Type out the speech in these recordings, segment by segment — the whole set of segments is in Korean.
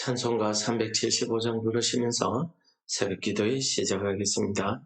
찬송가 375장 부르시면서 새벽 기도에 시작하겠습니다.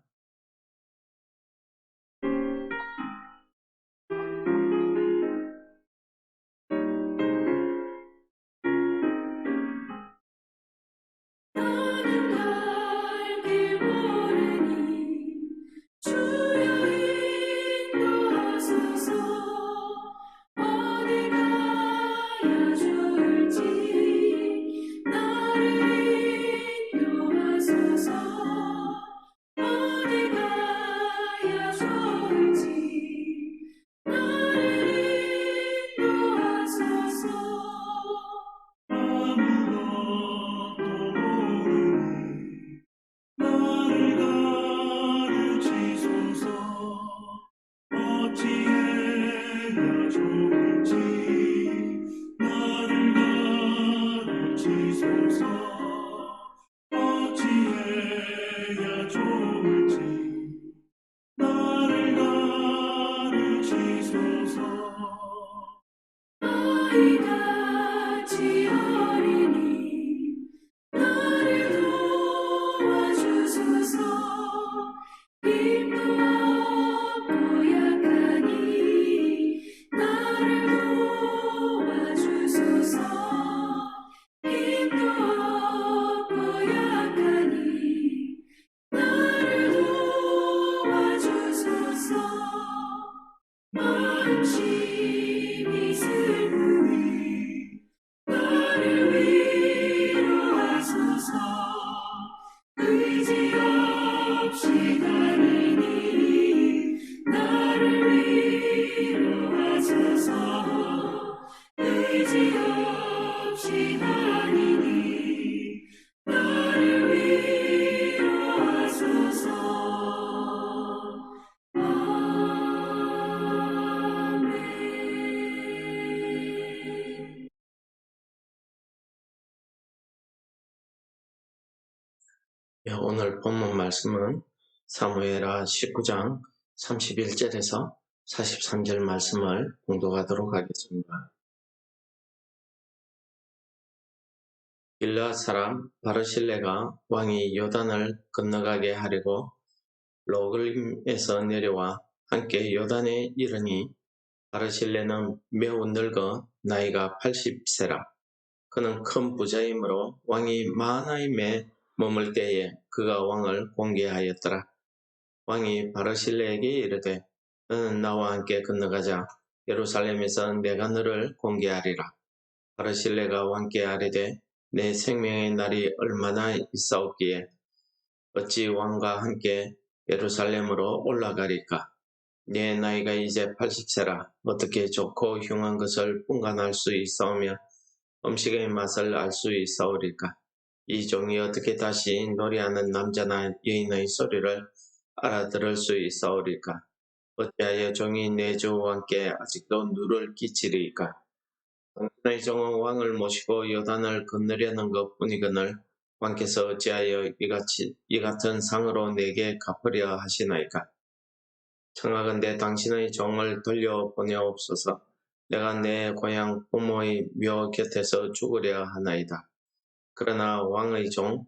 오늘 본문 말씀은 사무엘하 19장 31절에서 43절 말씀을 공독하도록 하겠습니다. 길르앗 사람 바르실레가 왕이 요단을 건너가게 하려고 로글림에서 내려와 함께 요단에 이르니 바르실레는 매우 늙어 나이가 80세라. 그는 큰 부자이므로 왕이 마하나임에 머물 때에 그가 왕을 공개하였더라. 왕이 바르실레에게 이르되 너는 나와 함께 건너가자. 예루살렘에서 내가 너를 공개하리라. 바르실레가 왕께 아뢰되 내 생명의 날이 얼마나 있사옵기에 어찌 왕과 함께 예루살렘으로 올라가리까? 내 나이가 이제 80세라. 어떻게 좋고 흉한 것을 분간할 수 있사오며 음식의 맛을 알 수 있사오리까? 이 종이 어떻게 다시 노래하는 남자나 여인의 소리를 알아들을 수 있사오리까? 어찌하여 종이 내 주 왕께 아직도 누를 끼치리까? 당신의 종은 왕을 모시고 요단을 건너려는 것뿐이거늘 왕께서 어찌하여 이 같은 상으로 내게 갚으려 하시나이까? 청하건대 당신의 종을 돌려보내옵소서. 내가 내 고향 부모의 묘 곁에서 죽으려 하나이다. 그러나 왕의 종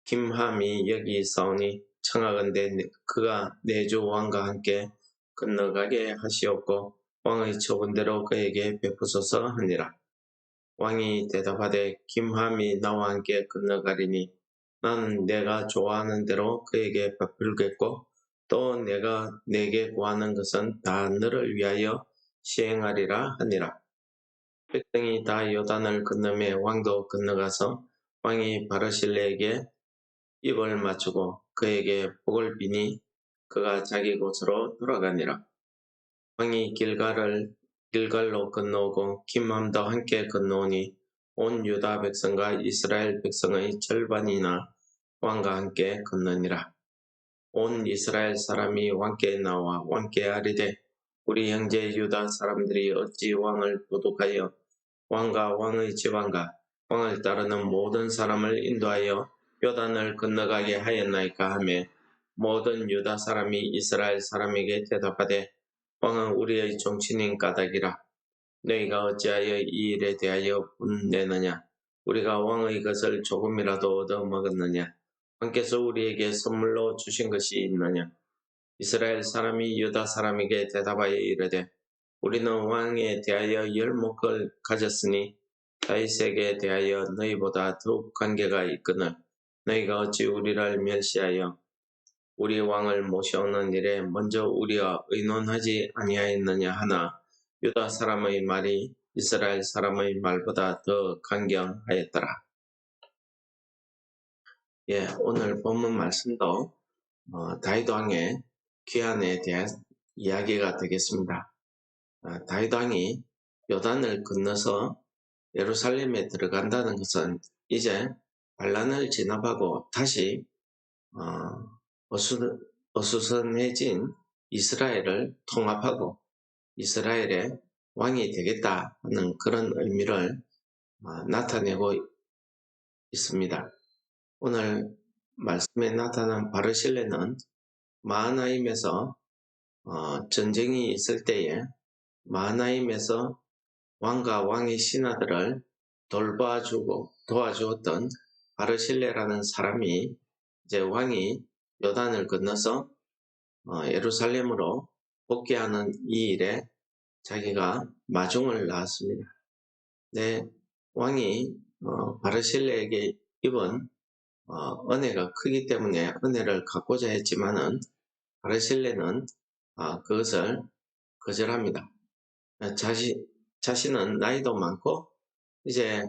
김함이 여기 있사오니 청하건대 그가 내 주 왕과 함께 건너가게 하시옵고 왕의 처분대로 그에게 베푸소서 하니라. 왕이 대답하되 김함이 나와 함께 건너가리니 나는 내가 좋아하는 대로 그에게 베풀겠고 또 내가 내게 구하는 것은 다 너를 위하여 시행하리라 하니라. 백성이 다 요단을 건너매 왕도 건너가서 왕이 바르실레에게 입을 맞추고 그에게 복을 비니 그가 자기 곳으로 돌아가니라. 왕이 길갈로 건너오고 김함도 함께 건너오니 온 유다 백성과 이스라엘 백성의 절반이나 왕과 함께 건너니라. 온 이스라엘 사람이 왕께 나와 왕께 아뢰되 우리 형제 유다 사람들이 어찌 왕을 도둑하여 왕과 왕의 집안과 왕을 따르는 모든 사람을 인도하여 요단을 건너가게 하였나이까 하며 모든 유다 사람이 이스라엘 사람에게 대답하되 왕은 우리의 종친인 까닭이라. 너희가 어찌하여 이 일에 대하여 분내느냐? 우리가 왕의 것을 조금이라도 얻어 먹었느냐? 왕께서 우리에게 선물로 주신 것이 있느냐? 이스라엘 사람이 유다 사람에게 대답하여 이르되 우리는 왕에 대하여 열목을 가졌으니 다윗에게 대하여 너희보다 더욱 관계가 있거늘 너희가 어찌 우리를 멸시하여 우리 왕을 모셔오는 일에 먼저 우리와 의논하지 아니하였느냐 하나 유다 사람의 말이 이스라엘 사람의 말보다 더 강경하였더라. 오늘 본문 말씀도 다윗 왕의 귀환에 대한 이야기가 되겠습니다. 다윗 왕이 요단을 건너서 예루살렘에 들어간다는 것은 이제 반란을 진압하고 다시 어수선해진 이스라엘을 통합하고 이스라엘의 왕이 되겠다 하는 그런 의미를 나타내고 있습니다. 오늘 말씀에 나타난 바르실레는 마하나임에서 전쟁이 있을 때에 마하나임에서 왕과 왕의 신하들을 도와주었던 바르실레라는 사람이 이제 왕이 요단을 건너서 예루살렘으로 복귀하는 이 일에 자기가 마중을 나왔습니다. 왕이 바르실레에게 입은 은혜가 크기 때문에 은혜를 갖고자 했지만은 바르실레는 그것을 거절합니다. 자신은 나이도 많고 이제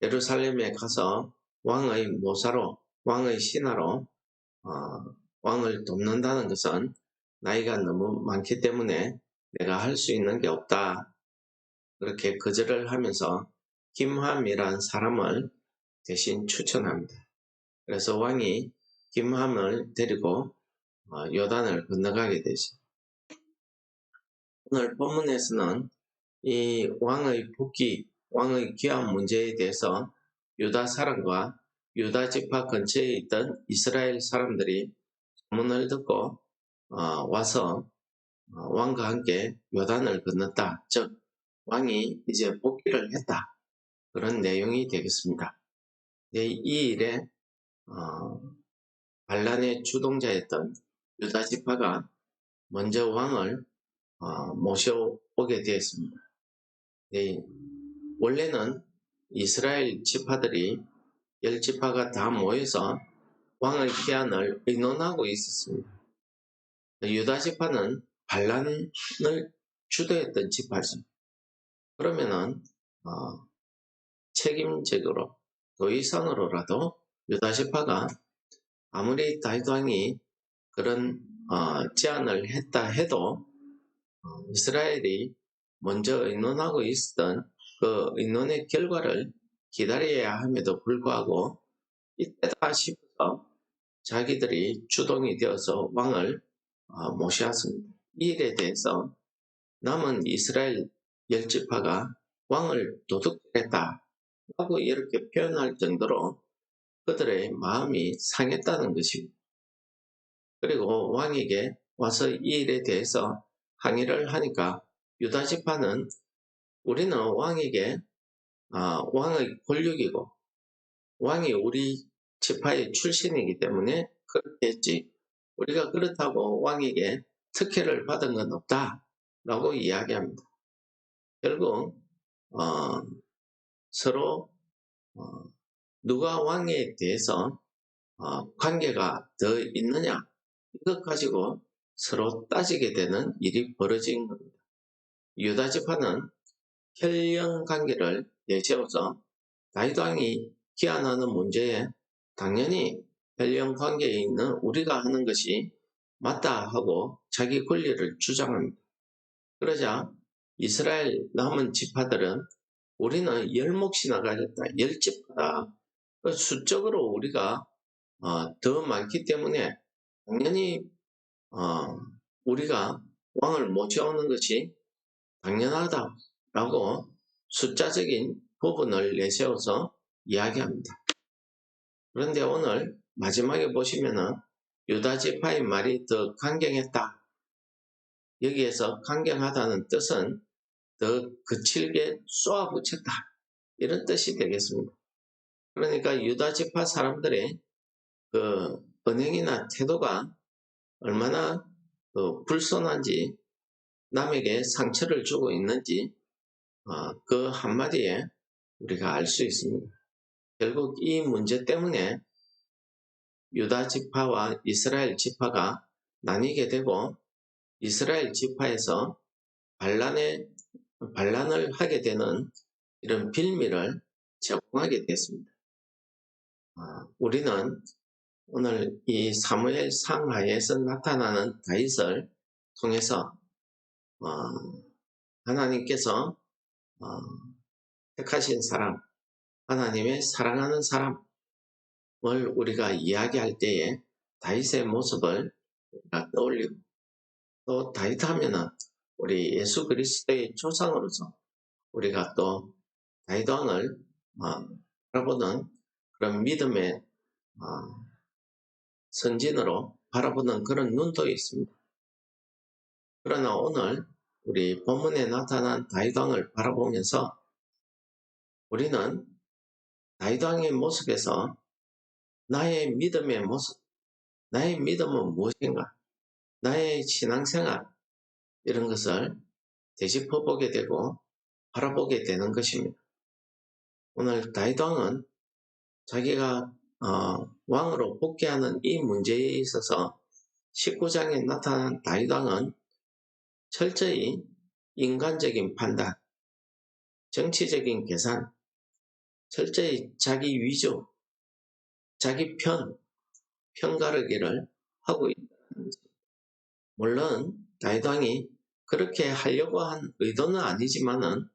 예루살렘에 가서 왕의 모사로 왕의 신하로 왕을 돕는다는 것은 나이가 너무 많기 때문에 내가 할 수 있는 게 없다. 그렇게 거절을 하면서 김함이란 사람을 대신 추천합니다. 그래서 왕이 김함을 데리고 요단을 건너가게 되죠. 오늘 본문에서는 이 왕의 복귀, 왕의 귀환 문제에 대해서 유다 사람과 유다 지파 근처에 있던 이스라엘 사람들이 소문을 듣고 와서 왕과 함께 요단을 건넜다. 즉 왕이 이제 복귀를 했다. 그런 내용이 되겠습니다. 이 일에 반란의 주동자였던 유다 지파가 먼저 왕을 모셔오게 되었습니다. 원래는 이스라엘 지파들이 10지파가 다 모여서 왕의 귀환을 의논하고 있었습니다. 유다 지파는 반란을 주도했던 지파죠. 그러면은 책임적으로 도의상으로라도 유다 지파가 아무리 다윗 왕이 그런 제안을 했다 해도 이스라엘이 먼저 의논하고 있었던 그 의논의 결과를 기다려야 함에도 불구하고 이때다 싶어서 자기들이 주동이 되어서 왕을 모셔왔습니다. 이 일에 대해서 남은 이스라엘 10지파가 왕을 도둑질했다 라고 이렇게 표현할 정도로 그들의 마음이 상했다는 것입니다. 그리고 왕에게 와서 이 일에 대해서 항의를 하니까 유다 지파는 우리는 왕에게 왕의 권력이고 왕이 우리 지파의 출신이기 때문에 그렇게 했지 우리가 그렇다고 왕에게 특혜를 받은 건 없다 라고 이야기합니다. 결국 서로 누가 왕에 대해서 관계가 더 있느냐 이것 가지고 서로 따지게 되는 일이 벌어진 겁니다. 유다 지파는 혈연 관계를 내세워서 다윗 왕이 귀환하는 문제에 당연히 혈연 관계에 있는 우리가 하는 것이 맞다 하고 자기 권리를 주장합니다. 그러자 이스라엘 남은 지파들은 우리는 10몫이나 가졌다. 10지파다. 수적으로 우리가 더 많기 때문에 당연히 우리가 왕을 모셔오는 것이 당연하다라고 숫자적인 부분을 내세워서 이야기합니다. 그런데 오늘 마지막에 보시면은 유다 지파의 말이 더 강경했다. 여기에서 강경하다는 뜻은 더 거칠게 쏘아붙였다. 이런 뜻이 되겠습니다. 그러니까 유다 지파 사람들의 그 언행이나 태도가 얼마나 불손한지, 남에게 상처를 주고 있는지 그 한마디에 우리가 알 수 있습니다. 결국 이 문제 때문에 유다 지파와 이스라엘 지파가 나뉘게 되고, 이스라엘 지파에서 반란을 하게 되는 이런 빌미를 제공하게 됐습니다. 우리는 오늘 이 사무엘 상하에서 나타나는 다윗을 통해서 하나님께서 택하신 사람, 하나님의 사랑하는 사람을 우리가 이야기할 때에 다윗의 모습을 우리가 떠올리고, 또 다윗 하면은 우리 예수 그리스도의 조상으로서 우리가 또 다윗 왕을 바라보는 그런 믿음의 선진으로 바라보는 그런 눈도 있습니다. 그러나 오늘 우리 본문에 나타난 다윗 왕을 바라보면서 우리는 다윗 왕의 모습에서 나의 믿음의 모습, 나의 믿음은 무엇인가, 나의 신앙생활, 이런 것을 되짚어보게 되고 바라보게 되는 것입니다. 오늘 다윗 왕은 자기가 왕으로 복귀하는 이 문제에 있어서 19장에 나타난 다윗 왕은 철저히 인간적인 판단, 정치적인 계산, 철저히 자기 위주, 자기 편가르기를 하고 있다는 거죠. 물론 다윗 왕이 그렇게 하려고 한 의도는 아니지만은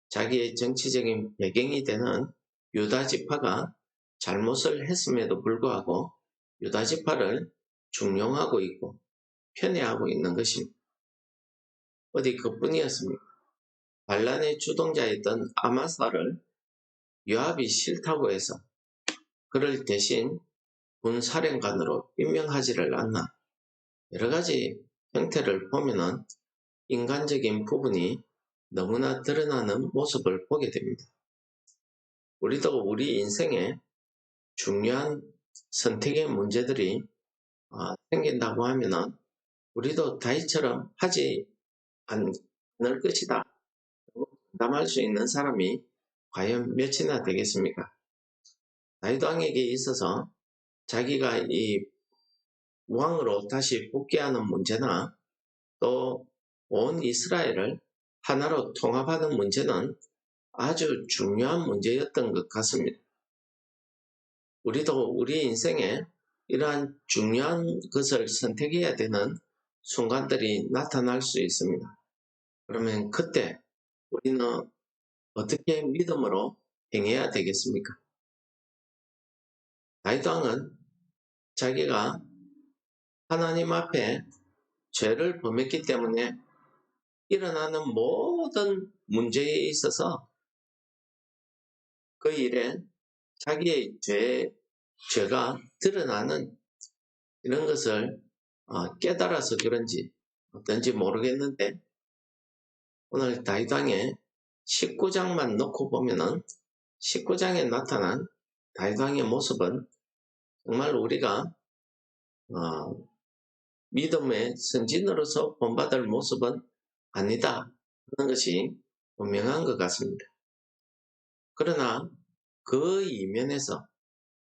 자기의 정치적인 배경이 되는 유다 지파가 잘못을 했음에도 불구하고 유다 지파를 중용하고 있고 편애하고 있는 것입니다. 어디 그뿐이었습니까? 반란의 주동자였던 아마사를 요압이 싫다고 해서 그를 대신 군사령관으로 임명하지를 않나. 여러 가지 형태를 보면은 인간적인 부분이 너무나 드러나는 모습을 보게 됩니다. 우리도 우리 인생에 중요한 선택의 문제들이 생긴다고 하면은 우리도 다윗처럼 하지 않을 것이다 담할 수 있는 사람이 과연 몇이나 되겠습니까? 다윗 왕에게 있어서 자기가 이 왕으로 다시 복귀하는 문제나 또 온 이스라엘을 하나로 통합하는 문제는 아주 중요한 문제였던 것 같습니다. 우리도 우리 인생에 이러한 중요한 것을 선택해야 되는 순간들이 나타날 수 있습니다. 그러면 그때 우리는 어떻게 믿음으로 행해야 되겠습니까? 다윗 왕은 자기가 하나님 앞에 죄를 범했기 때문에 일어나는 모든 문제에 있어서 그 일에 자기의 죄가 드러나는 이런 것을 깨달아서 그런지 어떤지 모르겠는데, 오늘 다윗 왕의 19장만 놓고 보면은 19장에 나타난 다윗 왕의 모습은 정말 우리가 믿음의 선진으로서 본받을 모습은 아니다 하는 것이 분명한 것 같습니다. 그러나 그 이면에서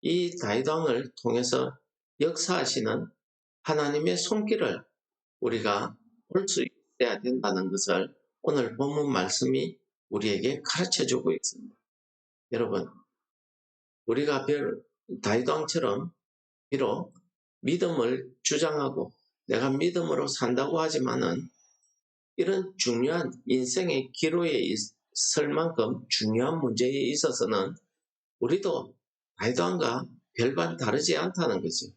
이 다윗 왕을 통해서 역사하시는 하나님의 손길을 우리가 볼 수 있어야 된다는 것을 오늘 본문 말씀이 우리에게 가르쳐주고 있습니다. 여러분, 우리가 다윗 왕처럼 비록 믿음을 주장하고 내가 믿음으로 산다고 하지만은 이런 중요한 인생의 기로에 있을 만큼 중요한 문제에 있어서는 우리도 다윗 왕과 별반 다르지 않다는 거죠.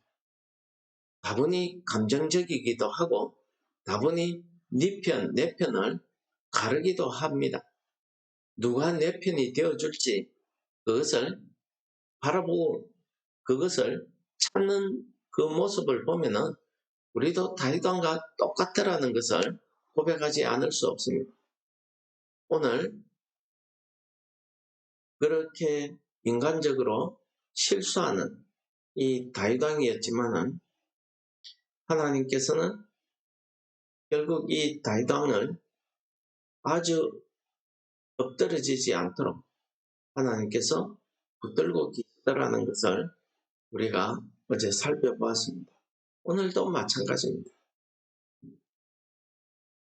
다분히 감정적이기도 하고 다분히 네 편, 내 편을 가르기도 합니다. 누가 내 편이 되어줄지 그것을 바라보고 그것을 찾는 그 모습을 보면은 우리도 다윗 왕과 똑같다라는 것을 고백하지 않을 수 없습니다. 오늘 그렇게 인간적으로 실수하는 이 다윗 왕이었지만은 하나님께서는 결국 이 다윗 왕을 아주 엎드러지지 않도록 하나님께서 붙들고 계시더라는 것을 우리가 어제 살펴보았습니다. 오늘도 마찬가지입니다.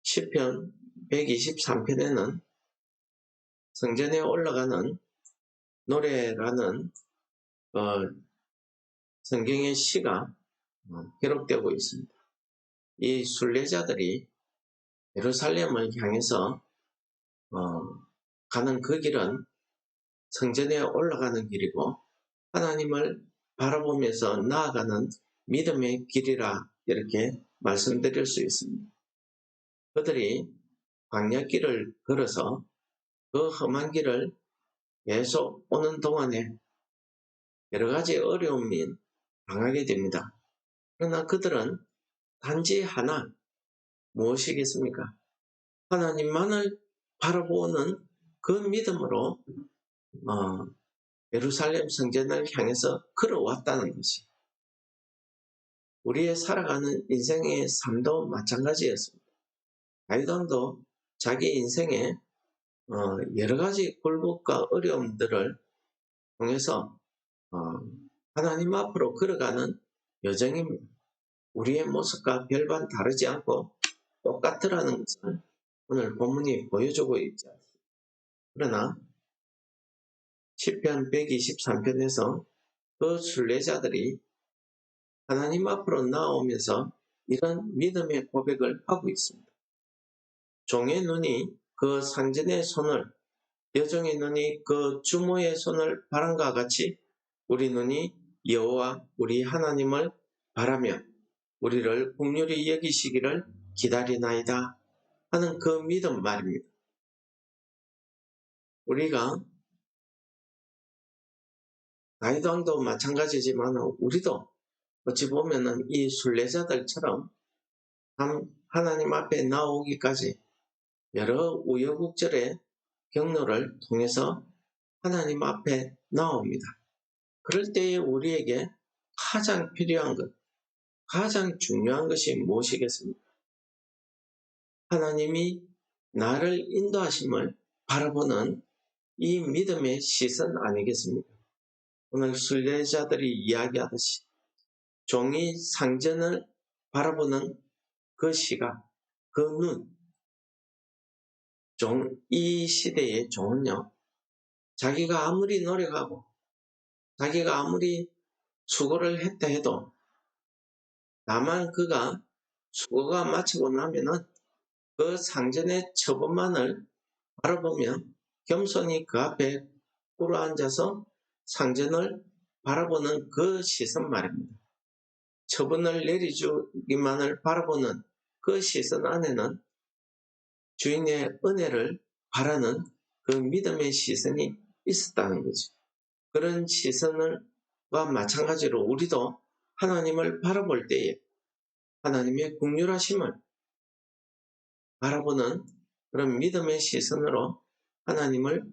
시편 123편에는 성전에 올라가는 노래라는 성경의 시가 기록되고 있습니다. 이 순례자들이 예루살렘을 향해서 가는 그 길은 성전에 올라가는 길이고 하나님을 바라보면서 나아가는 믿음의 길이라 이렇게 말씀드릴 수 있습니다. 그들이 광야길을 걸어서 그 험한 길을 계속 오는 동안에 여러 가지 어려움이 당하게 됩니다. 그러나 그들은 단지 하나 무엇이겠습니까? 하나님만을 바라보는 그 믿음으로 예루살렘 성전을 향해서 걸어왔다는 것이 우리의 살아가는 인생의 삶도 마찬가지였습니다. 다윗 왕도 자기 인생에 여러 가지 굴곡과 어려움들을 통해서 하나님 앞으로 걸어가는 여정입니다. 우리의 모습과 별반 다르지 않고 똑같으라는 것을 오늘 본문이 보여주고 있지 않습니다. 그러나 시편 123편에서 그 순례자들이 하나님 앞으로 나오면서 이런 믿음의 고백을 하고 있습니다. 종의 눈이 그 상전의 손을, 여종의 눈이 그 주모의 손을 바람과 같이 우리 눈이 여호와 우리 하나님을 바라며 우리를 긍휼히 여기시기를 기다리나이다 하는 그 믿음 말입니다. 우리가 다윗 왕도 마찬가지지만 우리도 어찌 보면은 이 순례자들처럼 하나님 앞에 나오기까지 여러 우여곡절의 경로를 통해서 하나님 앞에 나옵니다. 그럴 때에 우리에게 가장 필요한 것, 가장 중요한 것이 무엇이겠습니까? 하나님이 나를 인도하심을 바라보는 이 믿음의 시선 아니겠습니까? 오늘 순례자들이 이야기하듯이 종이 상전을 바라보는 그 시각, 그 눈, 이 시대의 종은요, 자기가 아무리 노력하고 자기가 아무리 수고를 했다 해도 다만 그가 수고가 마치고 나면은 그 상전의 처분만을 바라보며 겸손히 그 앞에 꿇어앉아서 상전을 바라보는 그 시선 말입니다. 처분을 내려주기만을 바라보는 그 시선 안에는 주인의 은혜를 바라는 그 믿음의 시선이 있었다는 거죠. 그런 시선과 마찬가지로 우리도 하나님을 바라볼 때에 하나님의 긍휼하심을 바라보는 그런 믿음의 시선으로 하나님을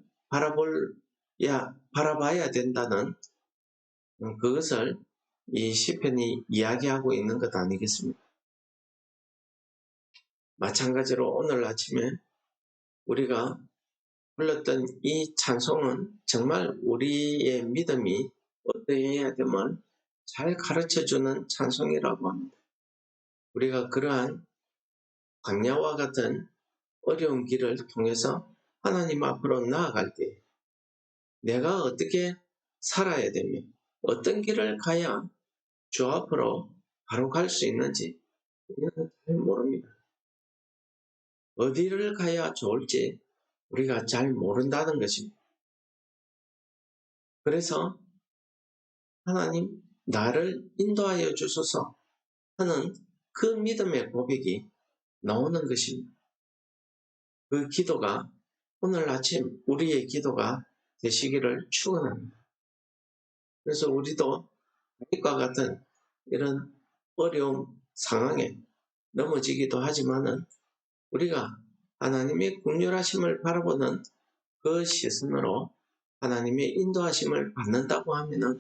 바라봐야 된다는 그것을 이 시편이 이야기하고 있는 것 아니겠습니까? 마찬가지로 오늘 아침에 우리가 불렀던 이 찬송은 정말 우리의 믿음이 어떠해야 됨을 잘 가르쳐주는 찬송이라고 합니다. 우리가 그러한 광야와 같은 어려운 길을 통해서 하나님 앞으로 나아갈 때 내가 어떻게 살아야 되며 어떤 길을 가야 주 앞으로 바로 갈 수 있는지 우리는 잘 모릅니다. 어디를 가야 좋을지 우리가 잘 모른다는 것입니다. 그래서 하나님 나를 인도하여 주소서 하는 그 믿음의 고백이 나오는 것입니다. 그 기도가 오늘 아침 우리의 기도가 되시기를 축원합니다. 그래서 우리도 다윗과 같은 이런 어려운 상황에 넘어지기도 하지만은 우리가 하나님의 긍휼하심을 바라보는 그 시선으로 하나님의 인도하심을 받는다고 하면은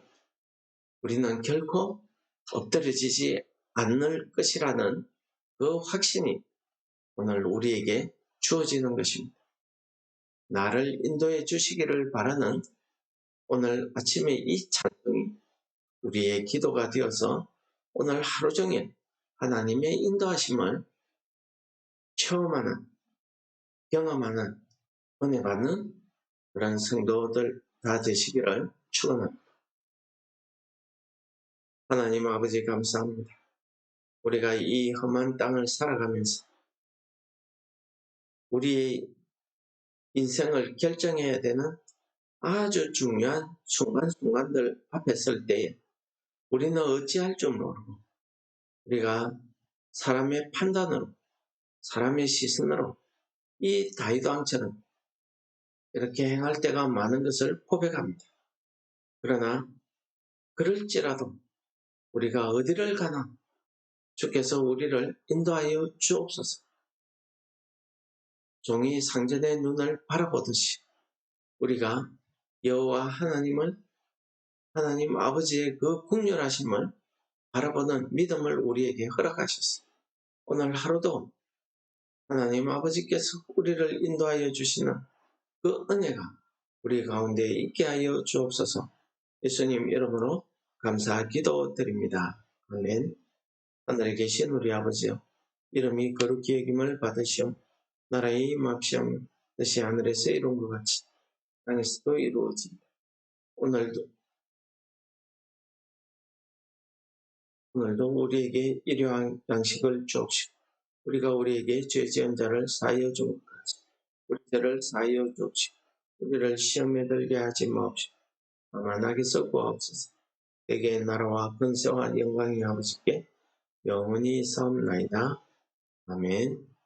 우리는 결코 엎드려지지 않을 것이라는 그 확신이 오늘 우리에게 주어지는 것입니다. 나를 인도해 주시기를 바라는 오늘 아침에 이 찬송이 우리의 기도가 되어서 오늘 하루 종일 하나님의 인도하심을 체험하는, 경험하는, 은혜 받는 그런 성도들 다 되시기를 축원합니다. 하나님 아버지 감사합니다. 우리가 이 험한 땅을 살아가면서 우리의 인생을 결정해야 되는 아주 중요한 순간순간들 앞에 설 때에 우리는 어찌할 줄 모르고 우리가 사람의 판단으로, 사람의 시선으로 이 다윗 왕처럼 이렇게 행할 때가 많은 것을 고백합니다. 그러나 그럴지라도 우리가 어디를 가나 주께서 우리를 인도하여 주옵소서. 종이 상전의 눈을 바라보듯이 우리가 여호와 하나님을, 하나님 아버지의 그 국률하심을 바라보는 믿음을 우리에게 허락하셨습니다. 오늘 하루도 하나님 아버지께서 우리를 인도하여 주시는 그 은혜가 우리 가운데 있게 하여 주옵소서. 예수님 이름으로 감사 기도드립니다. 아멘. 하늘에 계신 우리 아버지여, 이름이 거룩히 여김을 받으시오. 나라의 임합시오. 뜻이 하늘에서 이룬 것 같이 땅에서도 이루어집니다. 오늘도 우리에게 일용할 양식을 주옵시고 우리가 우리에게 죄 지은 자를 사하여 준 것 같이 우리 죄를 사하여 주옵시고 우리를 시험에 들게 하지 마옵시고 다만 악에서 구하옵소서. 대개의 나라와 근세와 영광이 아버지께 영원히 있사옵나이다. 아멘.